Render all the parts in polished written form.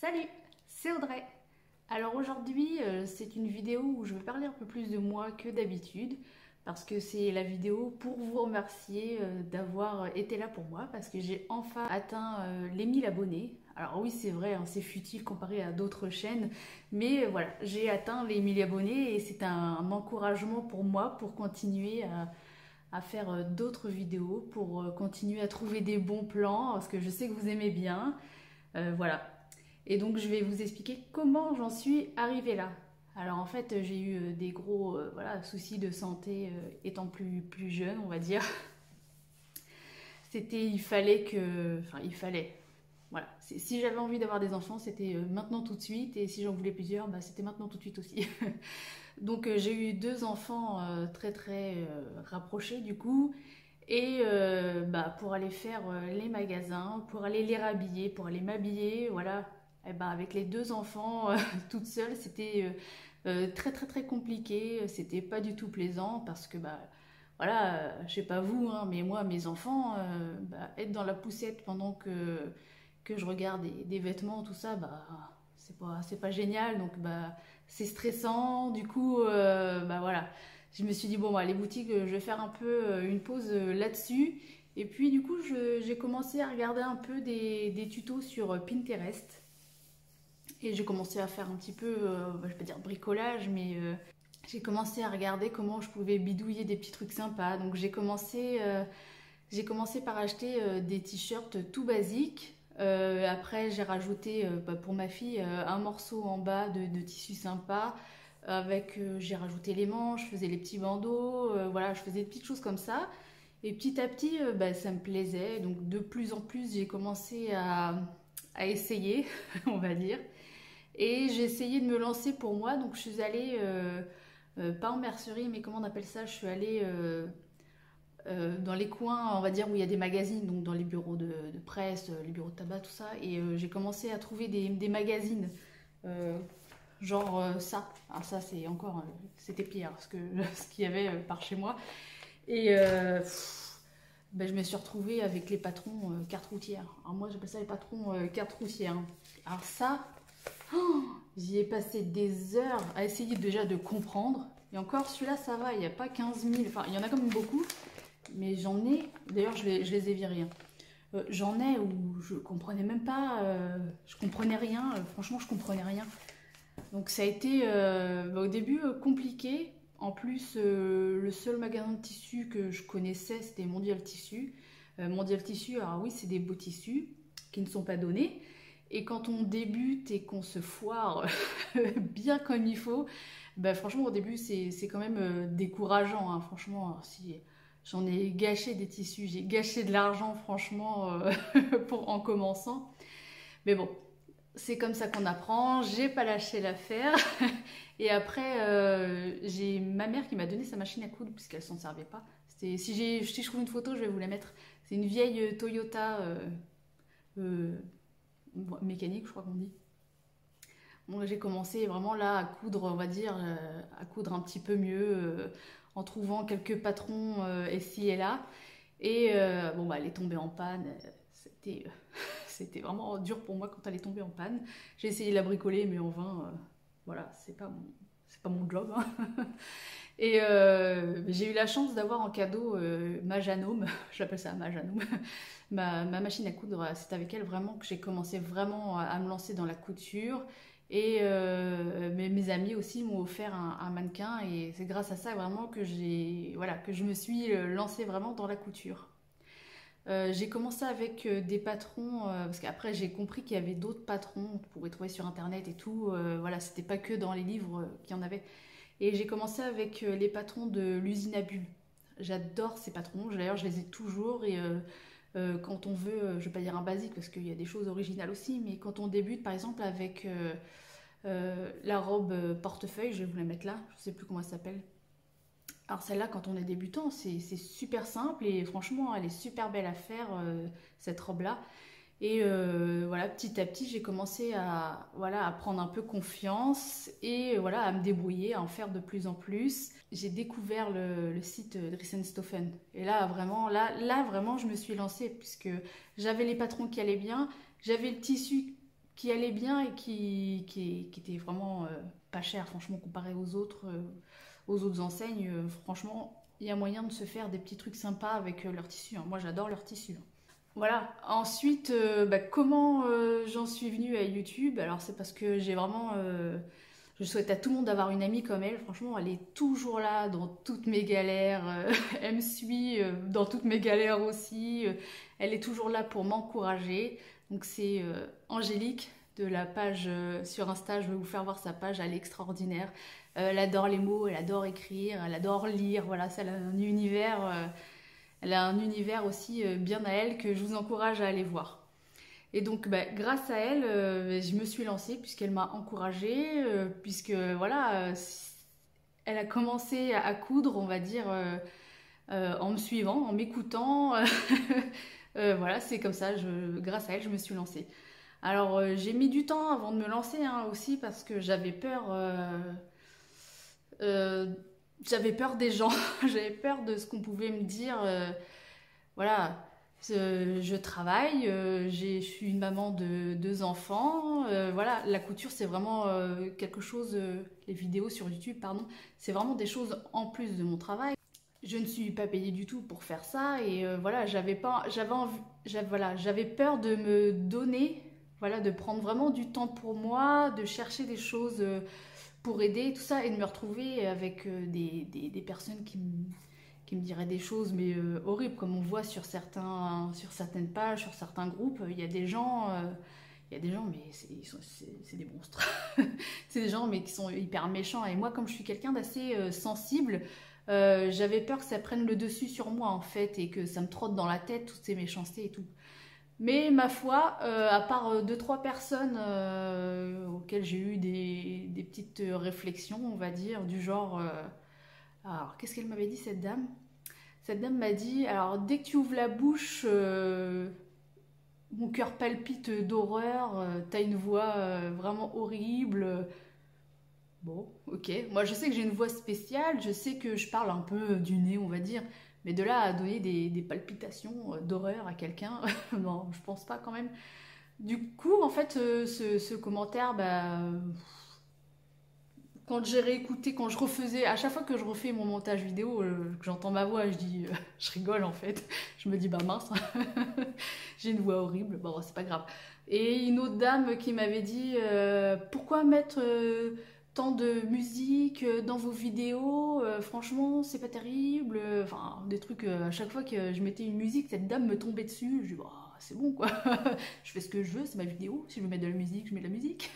Salut, c'est Audrey. Alors aujourd'hui, c'est une vidéo où je vais parler un peu plus de moi que d'habitude parce que c'est la vidéo pour vous remercier d'avoir été là pour moi parce que j'ai enfin atteint les 1000 abonnés. Alors oui, c'est vrai, hein, c'est futile comparé à d'autres chaînes, mais voilà, j'ai atteint les 1000 abonnés et c'est un encouragement pour moi pour continuer à faire d'autres vidéos, pour continuer à trouver des bons plans parce que je sais que vous aimez bien. Voilà. Et donc je vais vous expliquer comment j'en suis arrivée là. Alors en fait j'ai eu des gros voilà, soucis de santé étant plus jeune on va dire. Il fallait que... Enfin il fallait... Voilà. Si j'avais envie d'avoir des enfants c'était maintenant tout de suite et si j'en voulais plusieurs bah, c'était maintenant tout de suite aussi. Donc j'ai eu deux enfants très rapprochés du coup. Et bah, pour aller faire les magasins, pour aller les rhabiller, pour aller m'habiller, voilà. Et bah, avec les deux enfants toute seule, c'était très compliqué. C'était pas du tout plaisant parce que bah voilà, je sais pas vous, hein, mais moi mes enfants, bah, être dans la poussette pendant que je regarde des vêtements, tout ça, bah c'est pas génial. Donc bah c'est stressant. Du coup, bah voilà je me suis dit, bon, bah, les boutiques, je vais faire un peu une pause là-dessus. Et puis, du coup, j'ai commencé à regarder un peu des tutos sur Pinterest. Et j'ai commencé à faire un petit peu, bah, je vais pas dire bricolage, mais j'ai commencé à regarder comment je pouvais bidouiller des petits trucs sympas. Donc, j'ai commencé par acheter des t-shirts tout basiques. Après, j'ai rajouté bah, pour ma fille un morceau en bas de tissu sympa. J'ai rajouté les manches, je faisais les petits bandeaux, voilà, je faisais des petites choses comme ça. Et petit à petit, bah, ça me plaisait. Donc de plus en plus, j'ai commencé à essayer, on va dire. Et j'ai essayé de me lancer pour moi. Donc je suis allée, pas en mercerie, mais comment on appelle ça? Je suis allée dans les coins, on va dire, où il y a des magazines, donc dans les bureaux de presse, les bureaux de tabac, tout ça. Et j'ai commencé à trouver des magazines. Euh, Genre ça. Alors ça c'est encore, c'était pire ce qu'il y avait par chez moi. Et ben, je me suis retrouvée avec les patrons carte routière. Alors moi j'appelle ça les patrons carte routière. Alors ça, oh, j'y ai passé des heures à essayer déjà de comprendre. Et encore celui-là ça va, il n'y a pas 15 000, enfin il y en a quand même beaucoup. Mais j'en ai, d'ailleurs je les ai virés. Hein. J'en ai où je comprenais même pas, je comprenais rien, franchement je comprenais rien. Donc ça a été bah, au début compliqué. En plus, le seul magasin de tissus que je connaissais, c'était Mondial Tissu. Mondial Tissu, alors oui, c'est des beaux tissus qui ne sont pas donnés. Et quand on débute et qu'on se foire bien comme il faut, bah, franchement, au début, c'est quand même décourageant. Hein. Franchement, alors, si j'en ai gâché des tissus, j'ai gâché de l'argent, franchement, en commençant. Mais bon, c'est comme ça qu'on apprend, j'ai pas lâché l'affaire. Et après, j'ai ma mère qui m'a donné sa machine à coudre puisqu'elle s'en servait pas. Si je trouve une photo, je vais vous la mettre. C'est une vieille Toyota euh, mécanique, je crois qu'on dit. Bon, j'ai commencé vraiment là à coudre, on va dire, à coudre un petit peu mieux en trouvant quelques patrons ici et là. Et bon, bah, elle est tombée en panne. C'était vraiment dur pour moi quand elle est tombée en panne. J'ai essayé de la bricoler, mais en vain. Voilà, c'est pas mon job. Hein. Et j'ai eu la chance d'avoir en cadeau ma Janome, j'appelle ça ma Janome, ma machine à coudre. C'est avec elle vraiment que j'ai commencé vraiment à me lancer dans la couture. Et mes amis aussi m'ont offert un mannequin et c'est grâce à ça vraiment que voilà, que je me suis lancée vraiment dans la couture. J'ai commencé avec des patrons, parce qu'après j'ai compris qu'il y avait d'autres patrons, qu'on pouvait trouver sur internet et tout. Voilà, c'était pas que dans les livres qu'il y en avait. Et j'ai commencé avec les patrons de l'usine à bulles. J'adore ces patrons, d'ailleurs je les ai toujours. Et quand on veut, je vais pas dire un basique parce qu'il y a des choses originales aussi, mais quand on débute par exemple avec la robe portefeuille, je vais vous la mettre là, je sais plus comment elle s'appelle. Alors celle-là, quand on est débutant, c'est super simple et franchement, elle est super belle à faire, cette robe-là. Et voilà, petit à petit, j'ai commencé à, voilà, à prendre un peu confiance et voilà, à me débrouiller, à en faire de plus en plus. J'ai découvert le site Dressenstoffen. Et là, vraiment, je me suis lancée puisque j'avais les patrons qui allaient bien, j'avais le tissu qui allait bien et qui était vraiment pas cher, franchement, comparé aux autres enseignes. Franchement, il y a moyen de se faire des petits trucs sympas avec leur tissu, hein. Moi, j'adore leur tissu, hein. Voilà. Ensuite, comment j'en suis venue à YouTube? Alors, c'est parce que j'ai vraiment... je souhaite à tout le monde d'avoir une amie comme elle. Franchement, elle est toujours là dans toutes mes galères. Elle me suit dans toutes mes galères aussi. Elle est toujours là pour m'encourager. Donc, c'est Angélique de la page sur Insta. Je vais vous faire voir sa page. Elle est extraordinaire. Elle adore les mots, elle adore écrire, elle adore lire. Voilà, elle a un univers... elle a un univers aussi bien à elle que je vous encourage à aller voir. Et donc, grâce à elle, je me suis lancée puisqu'elle m'a encouragée, puisque voilà, elle a commencé à coudre, on va dire, en me suivant, en m'écoutant. Voilà, c'est comme ça, grâce à elle, je me suis lancée. Alors, j'ai mis du temps avant de me lancer, hein, aussi parce que j'avais peur. Euh, J'avais peur des gens, j'avais peur de ce qu'on pouvait me dire. Voilà, je travaille, je suis une maman de 2 enfants. Voilà, la couture, c'est vraiment quelque chose, les vidéos sur YouTube, pardon, c'est vraiment des choses en plus de mon travail. Je ne suis pas payée du tout pour faire ça et voilà, j'avais peur de me donner, voilà, de prendre vraiment du temps pour moi, de chercher des choses pour aider, tout ça, et de me retrouver avec des personnes qui me diraient des choses, mais horribles, comme on voit sur certaines pages, sur certains groupes. Il y a des gens, mais c'est des monstres. C'est des gens, mais qui sont hyper méchants. Et moi, comme je suis quelqu'un d'assez sensible, j'avais peur que ça prenne le dessus sur moi, en fait, et que ça me trotte dans la tête, toutes ces méchancetés et tout. Mais ma foi, à part 2, 3 personnes auxquelles j'ai eu des petites réflexions, on va dire, du genre... alors, qu'est-ce qu'elle m'avait dit, cette dame? Cette dame m'a dit, alors, dès que tu ouvres la bouche, mon cœur palpite d'horreur, t'as une voix vraiment horrible. Bon, ok. Moi, je sais que j'ai une voix spéciale, je sais que je parle un peu du nez, on va dire. Mais de là à donner des palpitations d'horreur à quelqu'un, non, je pense pas quand même. Du coup, en fait, ce commentaire, quand j'ai réécouté, quand je refaisais, à chaque fois que je refais mon montage vidéo, que j'entends ma voix, je dis, je rigole en fait. Je me dis, bah mince, j'ai une voix horrible, bon, c'est pas grave. Et une autre dame qui m'avait dit, pourquoi mettre tant de musique dans vos vidéos? Franchement, c'est pas terrible. Enfin, des trucs, à chaque fois que je mettais une musique, cette dame me tombait dessus. Je dis, bah, c'est bon quoi, je fais ce que je veux, c'est ma vidéo. Si je veux mettre de la musique, je mets de la musique.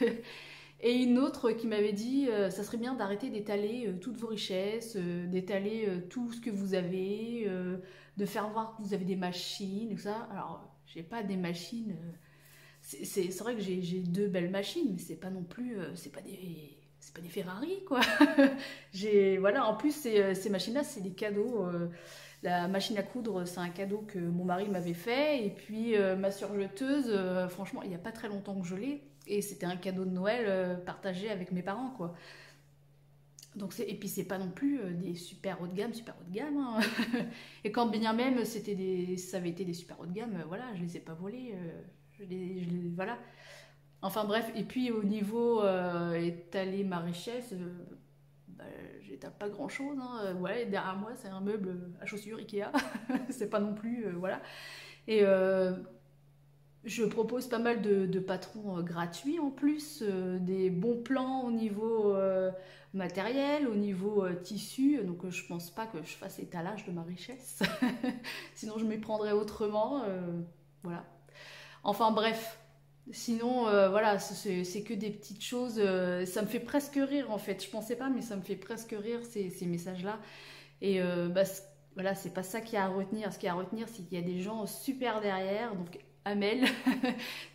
Et une autre qui m'avait dit, ça serait bien d'arrêter d'étaler toutes vos richesses, d'étaler tout ce que vous avez, de faire voir que vous avez des machines, tout ça. Alors, j'ai pas des machines. C'est vrai que j'ai 2 belles machines, mais c'est pas non plus, c'est pas des Ferrari, quoi. Voilà, en plus, ces machines-là, c'est des cadeaux. La machine à coudre, c'est un cadeau que mon mari m'avait fait. Et puis, ma surjeteuse, franchement, il n'y a pas très longtemps que je l'ai. Et c'était un cadeau de Noël partagé avec mes parents, quoi. Donc et puis c'est pas non plus des super haut de gamme, hein. Et quand bien même ça avait été des super haut de gamme, voilà, je les ai pas volés, voilà. Enfin bref, et puis au niveau étaler ma richesse, j'étale pas grand chose, hein. Voilà, et derrière moi c'est un meuble à chaussures Ikea, c'est pas non plus, voilà. Et je propose pas mal de patrons gratuits en plus, des bons plans au niveau matériel, au niveau tissu. Donc je pense pas que je fasse étalage de ma richesse. Sinon je m'y prendrais autrement. Voilà. Enfin bref. Sinon, voilà, c'est que des petites choses. Ça me fait presque rire en fait. Je pensais pas, mais ça me fait presque rire ces messages-là. Et voilà, c'est pas ça qu'il y a à retenir. Ce qu'il y a à retenir, c'est qu'il y a des gens super derrière. Donc Amel,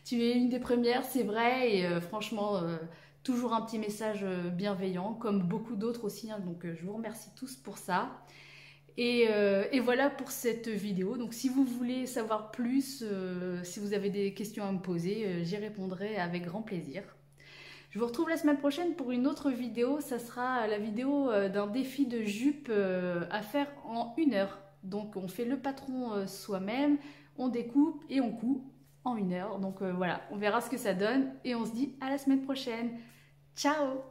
tu es une des premières, c'est vrai, et franchement, toujours un petit message bienveillant, comme beaucoup d'autres aussi, hein, donc je vous remercie tous pour ça. Et voilà pour cette vidéo. Donc si vous voulez savoir plus, si vous avez des questions à me poser, j'y répondrai avec grand plaisir. Je vous retrouve la semaine prochaine pour une autre vidéo. Ça sera la vidéo d'un défi de jupe à faire en 1 heure. Donc on fait le patron soi-même, on découpe et on coud. en 1 heure. Donc voilà, on verra ce que ça donne et on se dit à la semaine prochaine. Ciao!